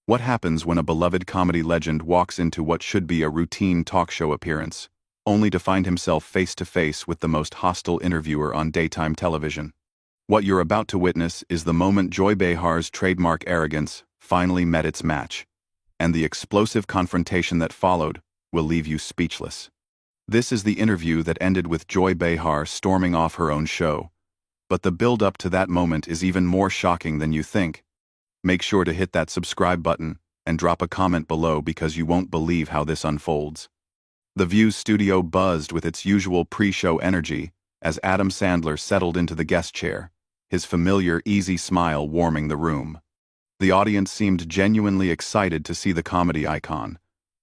What happens when a beloved comedy legend walks into what should be a routine talk show appearance, only to find himself face to face with the most hostile interviewer on daytime television? What you're about to witness is the moment Joy Behar's trademark arrogance finally met its match, and the explosive confrontation that followed will leave you speechless. This is the interview that ended with Joy Behar storming off her own show, but the build-up to that moment is even more shocking than you think. Make sure to hit that subscribe button and drop a comment below because you won't believe how this unfolds. The View's studio buzzed with its usual pre-show energy as Adam Sandler settled into the guest chair, his familiar easy smile warming the room. The audience seemed genuinely excited to see the comedy icon,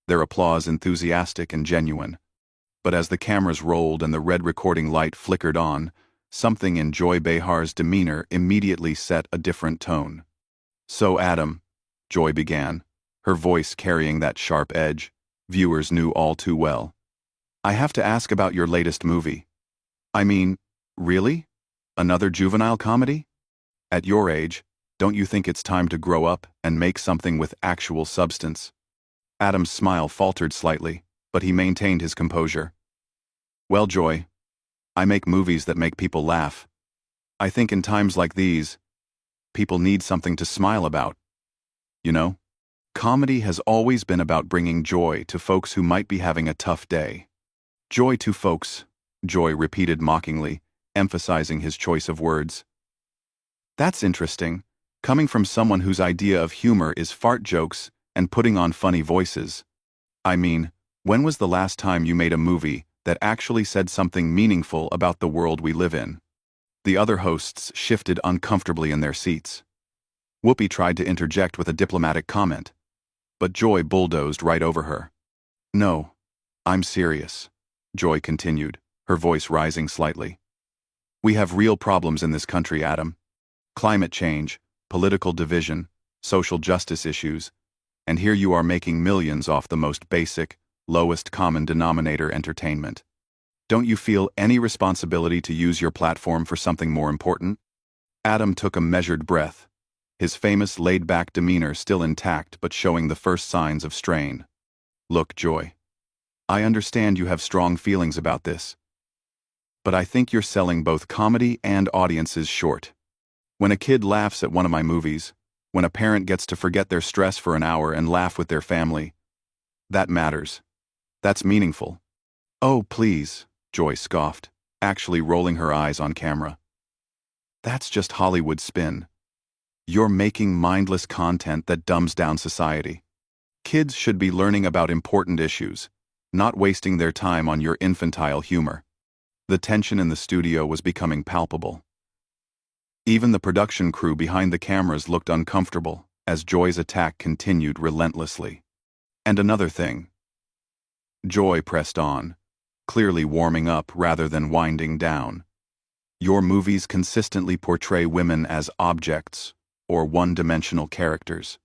their applause enthusiastic and genuine. But as the cameras rolled and the red recording light flickered on, something in Joy Behar's demeanor immediately set a different tone. "So Adam," Joy began, her voice carrying that sharp edge viewers knew all too well, "I have to ask about your latest movie. I mean, really? Another juvenile comedy? At your age, don't you think it's time to grow up and make something with actual substance?" Adam's smile faltered slightly, but he maintained his composure. "Well, Joy, I make movies that make people laugh. I think in times like these, people need something to smile about. You know? Comedy has always been about bringing joy to folks who might be having a tough day." "Joy to folks," Joy repeated mockingly, emphasizing his choice of words. "That's interesting, coming from someone whose idea of humor is fart jokes and putting on funny voices. I mean, when was the last time you made a movie that actually said something meaningful about the world we live in?" The other hosts shifted uncomfortably in their seats. Whoopi tried to interject with a diplomatic comment, but Joy bulldozed right over her. "No, I'm serious," Joy continued, her voice rising slightly. "We have real problems in this country, Adam. Climate change, political division, social justice issues, and here you are making millions off the most basic, lowest common denominator entertainment. Don't you feel any responsibility to use your platform for something more important?" Adam took a measured breath, his famous laid-back demeanor still intact but showing the first signs of strain. "Look, Joy, I understand you have strong feelings about this, but I think you're selling both comedy and audiences short. When a kid laughs at one of my movies, when a parent gets to forget their stress for an hour and laugh with their family, that matters. That's meaningful." "Oh, please," Joy scoffed, actually rolling her eyes on camera. "That's just Hollywood spin. You're making mindless content that dumbs down society. Kids should be learning about important issues, not wasting their time on your infantile humor." The tension in the studio was becoming palpable. Even the production crew behind the cameras looked uncomfortable as Joy's attack continued relentlessly. "And another thing," Joy pressed on, clearly warming up rather than winding down. "Your movies consistently portray women as objects or one-dimensional characters.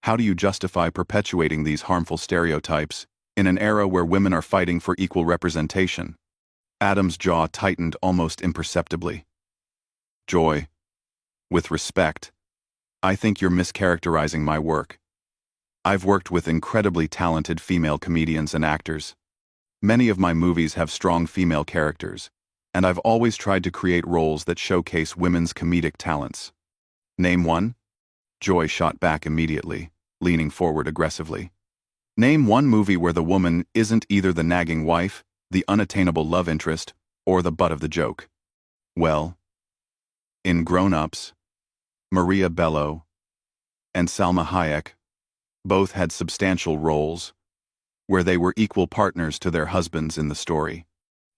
How do you justify perpetuating these harmful stereotypes in an era where women are fighting for equal representation?" Adam's jaw tightened almost imperceptibly. "Joy, with respect, I think you're mischaracterizing my work. I've worked with incredibly talented female comedians and actors. Many of my movies have strong female characters, and I've always tried to create roles that showcase women's comedic talents. Name one?" Joy shot back immediately, leaning forward aggressively. "Name one movie where the woman isn't either the nagging wife, the unattainable love interest, or the butt of the joke." "Well, in Grown Ups, Maria Bello and Salma Hayek both had substantial roles where they were equal partners to their husbands in the story.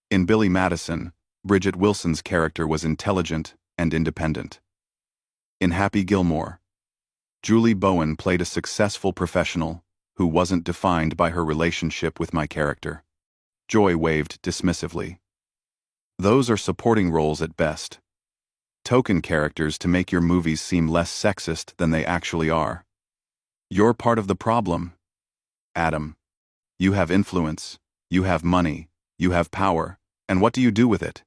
In Billy Madison, Bridget Wilson's character was intelligent and independent. In Happy Gilmore, Julie Bowen played a successful professional who wasn't defined by her relationship with my character." Joy waved dismissively. "Those are supporting roles at best. Token characters to make your movies seem less sexist than they actually are. You're part of the problem, Adam. You have influence, you have money, you have power, and what do you do with it?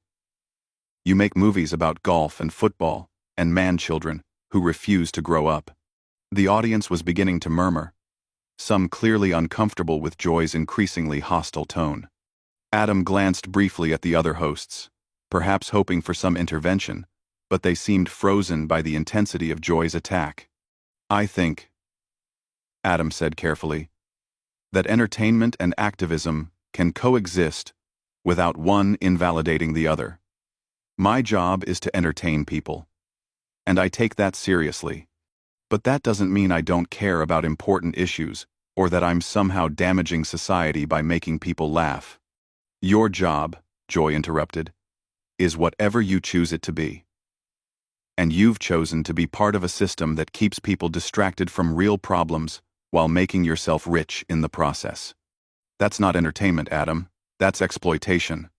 You make movies about golf and football and man-children who refuse to grow up. The audience was beginning to murmur, some clearly uncomfortable with Joy's increasingly hostile tone. Adam glanced briefly at the other hosts, perhaps hoping for some intervention, but they seemed frozen by the intensity of Joy's attack. "I think," Adam said carefully, "that entertainment and activism can coexist without one invalidating the other. My job is to entertain people, and I take that seriously. But that doesn't mean I don't care about important issues or that I'm somehow damaging society by making people laugh." "Your job," Joy interrupted, "is whatever you choose it to be. And you've chosen to be part of a system that keeps people distracted from real problems while making yourself rich in the process. That's not entertainment, Adam. That's exploitation."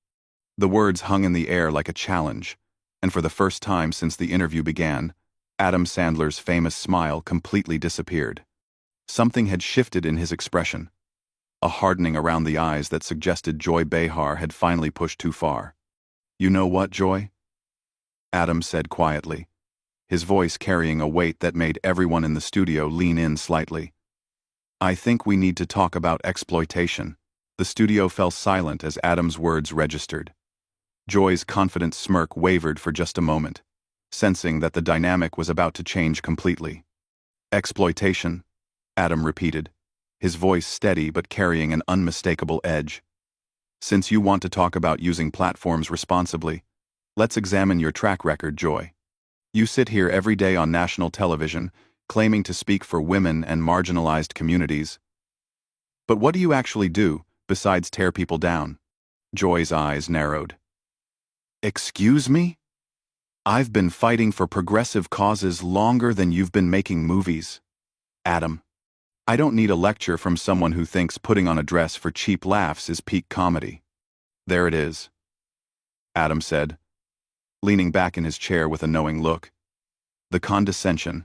The words hung in the air like a challenge, and for the first time since the interview began, Adam Sandler's famous smile completely disappeared. Something had shifted in his expression, a hardening around the eyes that suggested Joy Behar had finally pushed too far. "You know what, Joy?" Adam said quietly, his voice carrying a weight that made everyone in the studio lean in slightly. "I think we need to talk about exploitation." The studio fell silent as Adam's words registered. Joy's confident smirk wavered for just a moment, sensing that the dynamic was about to change completely. "Exploitation," Adam repeated, his voice steady but carrying an unmistakable edge. "Since you want to talk about using platforms responsibly, let's examine your track record, Joy. You sit here every day on national television, claiming to speak for women and marginalized communities. But what do you actually do, besides tear people down?" Joy's eyes narrowed. "Excuse me? I've been fighting for progressive causes longer than you've been making movies. Adam, I don't need a lecture from someone who thinks putting on a dress for cheap laughs is peak comedy." "There it is," Adam said, leaning back in his chair with a knowing look. "The condescension.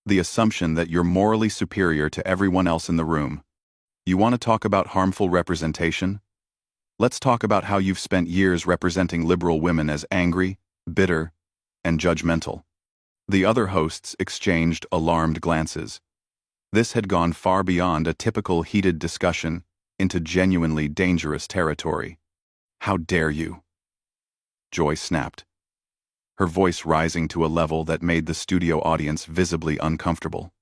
The assumption that you're morally superior to everyone else in the room. You want to talk about harmful representation? Let's talk about how you've spent years representing liberal women as angry, bitter, and judgmental." The other hosts exchanged alarmed glances. This had gone far beyond a typical heated discussion into genuinely dangerous territory. "How dare you?" Joy snapped, her voice rising to a level that made the studio audience visibly uncomfortable.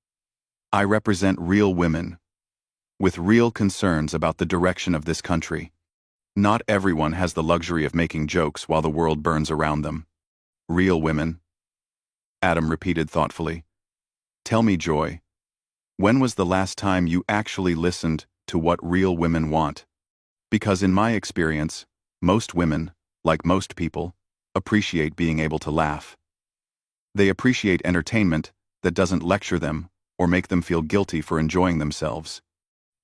"I represent real women, with real concerns about the direction of this country. Not everyone has the luxury of making jokes while the world burns around them. Real women," Adam repeated thoughtfully. "Tell me, Joy, when was the last time you actually listened to what real women want? Because in my experience, most women, like most people, appreciate being able to laugh. They appreciate entertainment that doesn't lecture them or make them feel guilty for enjoying themselves.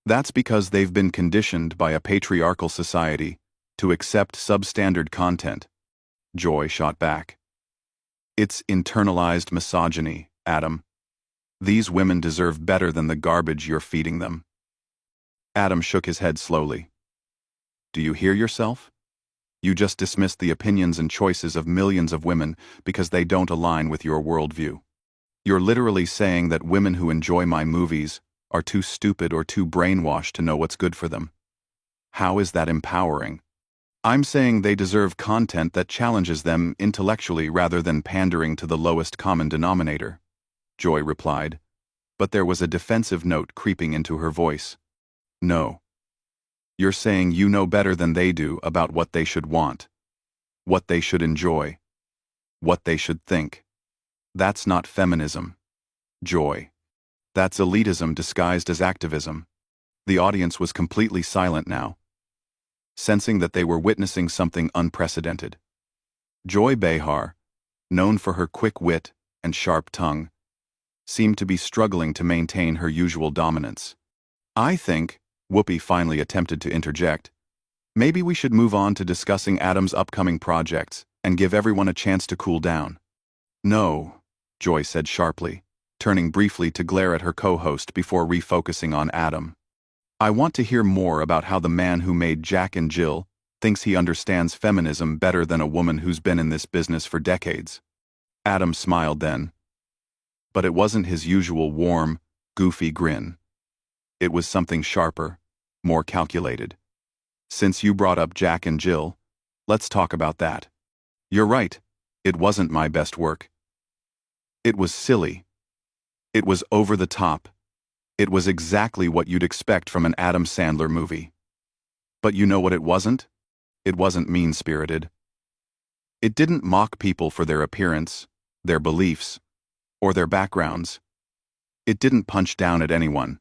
That's because they've been conditioned by a patriarchal society to accept substandard content." Joy shot back. "It's internalized misogyny, Adam. These women deserve better than the garbage you're feeding them." Adam shook his head slowly. "Do you hear yourself? You just dismissed the opinions and choices of millions of women because they don't align with your worldview. You're literally saying that women who enjoy my movies are too stupid or too brainwashed to know what's good for them. How is that empowering? I'm saying they deserve content that challenges them intellectually rather than pandering to the lowest common denominator," Joy replied, but there was a defensive note creeping into her voice. "No. You're saying you know better than they do about what they should want, what they should enjoy, what they should think. That's not feminism, Joy. That's elitism disguised as activism." The audience was completely silent now, sensing that they were witnessing something unprecedented. Joy Behar, known for her quick wit and sharp tongue, seemed to be struggling to maintain her usual dominance. "I think," Whoopi finally attempted to interject, "maybe we should move on to discussing Adam's upcoming projects and give everyone a chance to cool down." "No," Joy said sharply, turning briefly to glare at her co-host before refocusing on Adam. "I want to hear more about how the man who made Jack and Jill thinks he understands feminism better than a woman who's been in this business for decades." Adam smiled then, But it wasn't his usual warm, goofy grin. It was something sharper, more calculated. Since you brought up Jack and Jill, let's talk about that. You're right, it wasn't my best work. It was silly. It was over the top. It was exactly what you'd expect from an Adam Sandler movie. But you know what it wasn't? It wasn't mean-spirited. It didn't mock people for their appearance, their beliefs, or their backgrounds. It didn't punch down at anyone.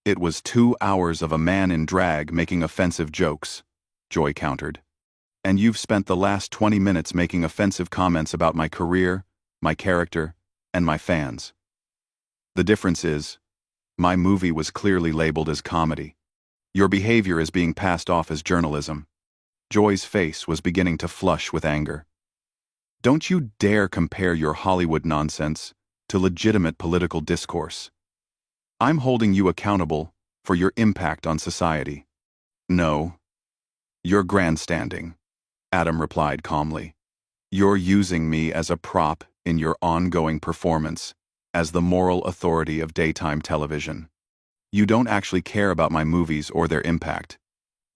It was 2 hours of a man in drag making offensive jokes, Joy countered. And you've spent the last 20 minutes making offensive comments about my career, my character, and my fans. The difference is, my movie was clearly labeled as comedy. Your behavior is being passed off as journalism. Joy's face was beginning to flush with anger. Don't you dare compare your Hollywood nonsense to legitimate political discourse. I'm holding you accountable for your impact on society. No. You're grandstanding, Adam replied calmly. You're using me as a prop in your ongoing performance as the moral authority of daytime television. You don't actually care about my movies or their impact.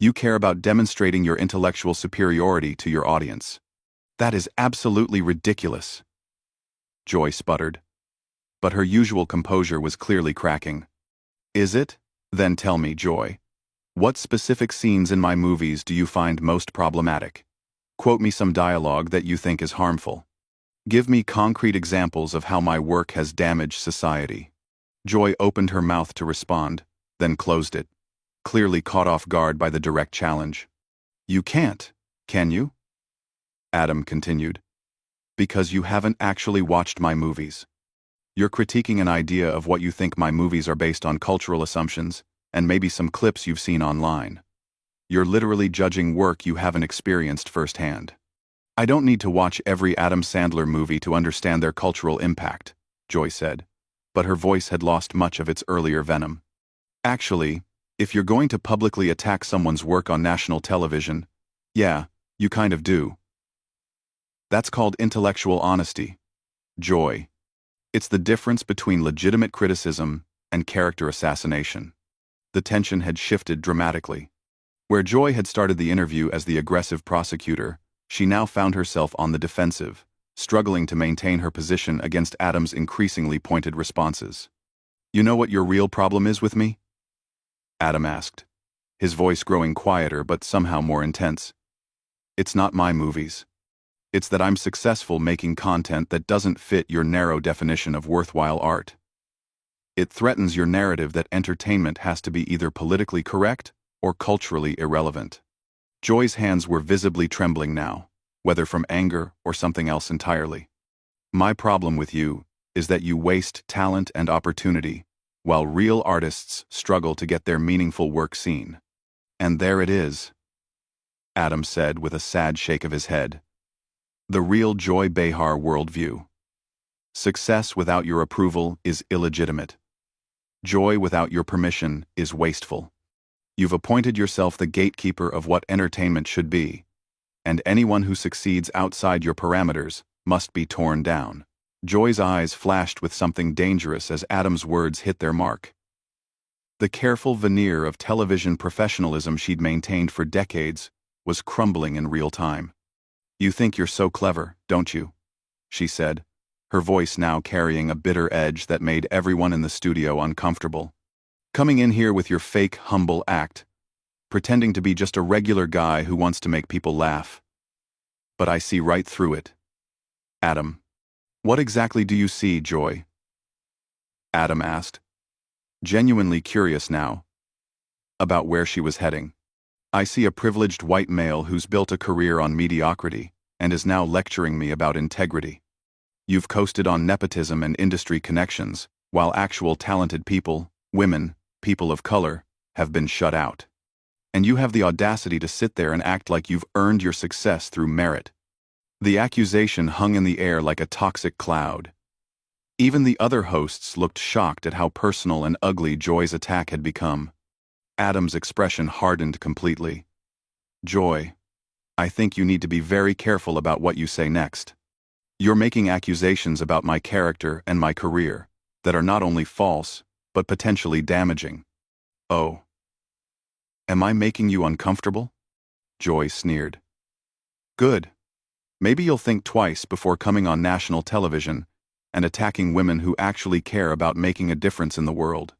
You care about demonstrating your intellectual superiority to your audience. That is absolutely ridiculous. Joy sputtered. But her usual composure was clearly cracking. Is it? Then tell me, Joy. What specific scenes in my movies do you find most problematic? Quote me some dialogue that you think is harmful. Give me concrete examples of how my work has damaged society. Joy opened her mouth to respond, then closed it, clearly caught off guard by the direct challenge. You can't, can you? Adam continued. Because you haven't actually watched my movies. You're critiquing an idea of what you think my movies are based on cultural assumptions, and maybe some clips you've seen online. You're literally judging work you haven't experienced firsthand. I don't need to watch every Adam Sandler movie to understand their cultural impact, Joy said, but her voice had lost much of its earlier venom. Actually, if you're going to publicly attack someone's work on national television, yeah, you kind of do. That's called intellectual honesty. Joy. It's the difference between legitimate criticism and character assassination. The tension had shifted dramatically. Where Joy had started the interview as the aggressive prosecutor, she now found herself on the defensive, struggling to maintain her position against Adam's increasingly pointed responses. You know what your real problem is with me? Adam asked, his voice growing quieter but somehow more intense. It's not my movies. It's that I'm successful making content that doesn't fit your narrow definition of worthwhile art. It threatens your narrative that entertainment has to be either politically correct or culturally irrelevant. Joy's hands were visibly trembling now, whether from anger or something else entirely. My problem with you is that you waste talent and opportunity, while real artists struggle to get their meaningful work seen. And there it is, Adam said with a sad shake of his head. The real Joy Behar worldview. Success without your approval is illegitimate. Joy without your permission is wasteful. You've appointed yourself the gatekeeper of what entertainment should be, and anyone who succeeds outside your parameters must be torn down. Joy's eyes flashed with something dangerous as Adam's words hit their mark. The careful veneer of television professionalism she'd maintained for decades was crumbling in real time. You think you're so clever, don't you? She said, her voice now carrying a bitter edge that made everyone in the studio uncomfortable. Coming in here with your fake, humble act, pretending to be just a regular guy who wants to make people laugh. But I see right through it. Adam. What exactly do you see, Joy? Adam asked, genuinely curious now about where she was heading. I see a privileged white male who's built a career on mediocrity and is now lecturing me about integrity. You've coasted on nepotism and industry connections, while actual talented people, women, people of color, have been shut out. And you have the audacity to sit there and act like you've earned your success through merit. The accusation hung in the air like a toxic cloud. Even the other hosts looked shocked at how personal and ugly Joy's attack had become. Adam's expression hardened completely. Joy, I think you need to be very careful about what you say next. You're making accusations about my character and my career, that are not only false, but potentially damaging. Oh. Am I making you uncomfortable? Joy sneered. Good. Maybe you'll think twice before coming on national television and attacking women who actually care about making a difference in the world.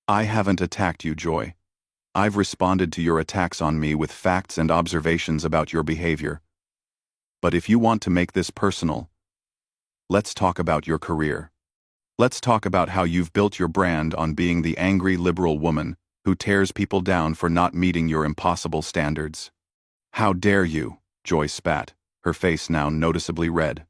I haven't attacked you, Joy. I've responded to your attacks on me with facts and observations about your behavior. But if you want to make this personal, let's talk about your career. Let's talk about how you've built your brand on being the angry liberal woman who tears people down for not meeting your impossible standards. How dare you, Joy spat, her face now noticeably red.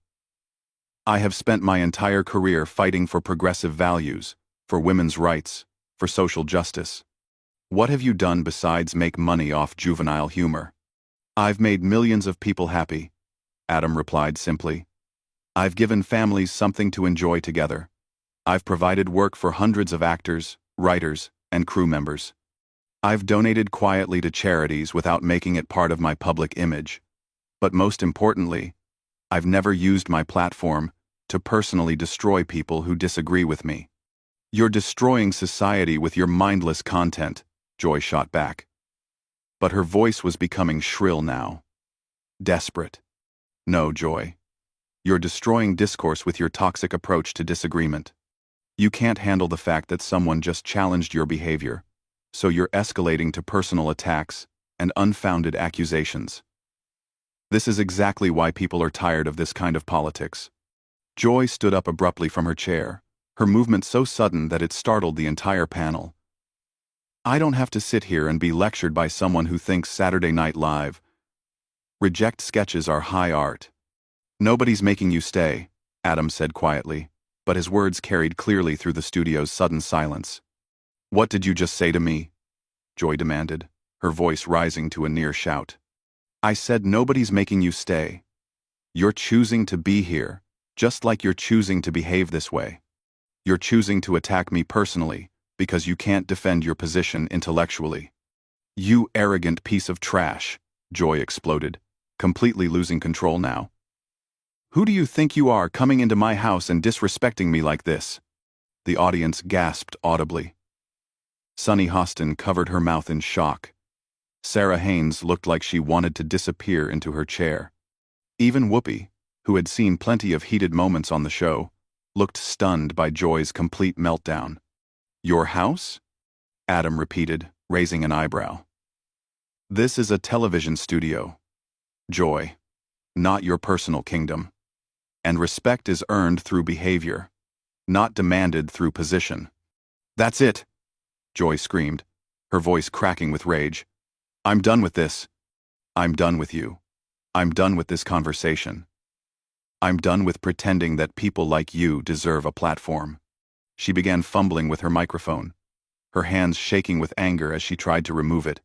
I have spent my entire career fighting for progressive values, for women's rights, for social justice. What have you done besides make money off juvenile humor? I've made millions of people happy, Adam replied simply. I've given families something to enjoy together. I've provided work for hundreds of actors, writers, and crew members. I've donated quietly to charities without making it part of my public image. But most importantly, I've never used my platform to personally destroy people who disagree with me. You're destroying society with your mindless content, Joy shot back. But her voice was becoming shrill now. Desperate. No, Joy. You're destroying discourse with your toxic approach to disagreement. You can't handle the fact that someone just challenged your behavior, so you're escalating to personal attacks and unfounded accusations. This is exactly why people are tired of this kind of politics. Joy stood up abruptly from her chair, her movement so sudden that it startled the entire panel. I don't have to sit here and be lectured by someone who thinks Saturday Night Live reject sketches are high art. Nobody's making you stay, Adam said quietly, but his words carried clearly through the studio's sudden silence. What did you just say to me? Joy demanded, her voice rising to a near shout. I said nobody's making you stay. You're choosing to be here, just like you're choosing to behave this way. You're choosing to attack me personally, because you can't defend your position intellectually. You arrogant piece of trash, Joy exploded, completely losing control now. Who do you think you are coming into my house and disrespecting me like this? The audience gasped audibly. Sunny Hostin covered her mouth in shock. Sarah Haynes looked like she wanted to disappear into her chair. Even Whoopi, who had seen plenty of heated moments on the show, looked stunned by Joy's complete meltdown. Your house? Adam repeated, raising an eyebrow. This is a television studio, Joy, not your personal kingdom. And respect is earned through behavior, not demanded through position. That's it, Joy screamed, her voice cracking with rage. I'm done with this. I'm done with you. I'm done with this conversation. I'm done with pretending that people like you deserve a platform. She began fumbling with her microphone, her hands shaking with anger as she tried to remove it.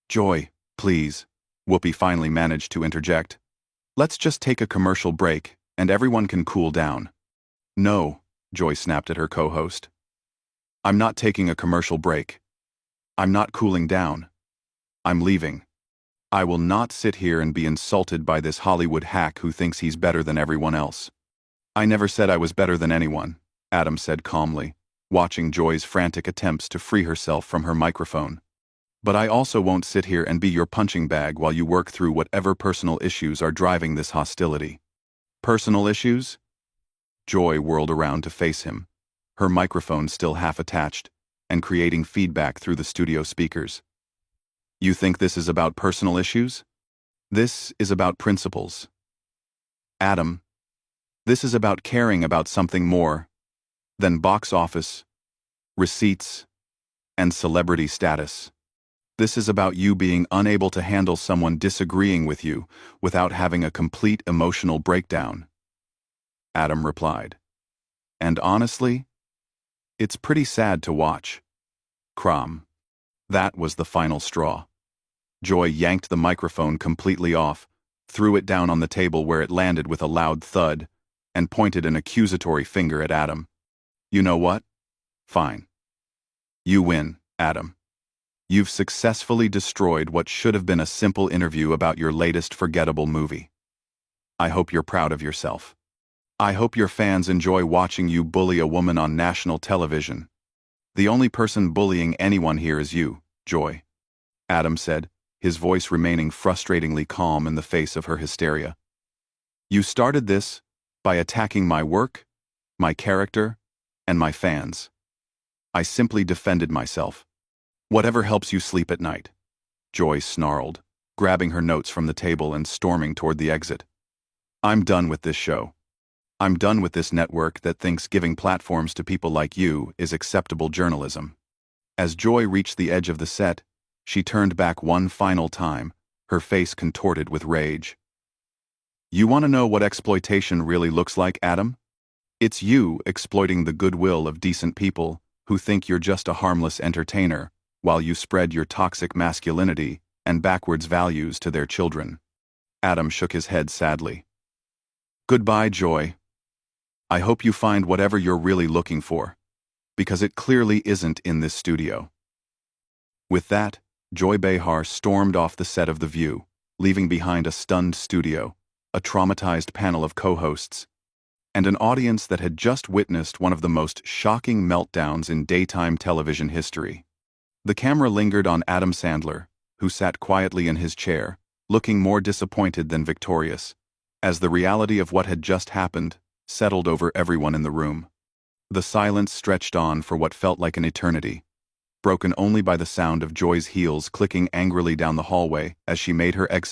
Joy, please, Whoopi finally managed to interject. Let's just take a commercial break, and everyone can cool down. No, Joy snapped at her co-host. I'm not taking a commercial break. I'm not cooling down. I'm leaving. I will not sit here and be insulted by this Hollywood hack who thinks he's better than everyone else. I never said I was better than anyone, Adam said calmly, watching Joy's frantic attempts to free herself from her microphone. But I also won't sit here and be your punching bag while you work through whatever personal issues are driving this hostility. Personal issues? Joy whirled around to face him, her microphone still half attached, and creating feedback through the studio speakers. You think this is about personal issues? This is about principles. Adam, this is about caring about something more than box office, receipts, and celebrity status. This is about you being unable to handle someone disagreeing with you without having a complete emotional breakdown. Adam replied. And honestly, it's pretty sad to watch. Crom. That was the final straw. Joy yanked the microphone completely off, threw it down on the table where it landed with a loud thud, and pointed an accusatory finger at Adam. You know what? Fine. You win, Adam. You've successfully destroyed what should have been a simple interview about your latest forgettable movie. I hope you're proud of yourself. I hope your fans enjoy watching you bully a woman on national television. The only person bullying anyone here is you, Joy," Adam said, his voice remaining frustratingly calm in the face of her hysteria. "You started this by attacking my work, my character, and my fans. I simply defended myself. Whatever helps you sleep at night," Joy snarled, grabbing her notes from the table and storming toward the exit. "I'm done with this show. I'm done with this network that thinks giving platforms to people like you is acceptable journalism." As Joy reached the edge of the set, she turned back one final time, her face contorted with rage. "You want to know what exploitation really looks like, Adam? It's you exploiting the goodwill of decent people who think you're just a harmless entertainer while you spread your toxic masculinity and backwards values to their children." Adam shook his head sadly. "Goodbye, Joy. I hope you find whatever you're really looking for, because it clearly isn't in this studio." With that, Joy Behar stormed off the set of The View, leaving behind a stunned studio, a traumatized panel of co-hosts, and an audience that had just witnessed one of the most shocking meltdowns in daytime television history. The camera lingered on Adam Sandler, who sat quietly in his chair, looking more disappointed than victorious, as the reality of what had just happened settled over everyone in the room. The silence stretched on for what felt like an eternity, broken only by the sound of Joy's heels clicking angrily down the hallway as she made her exit.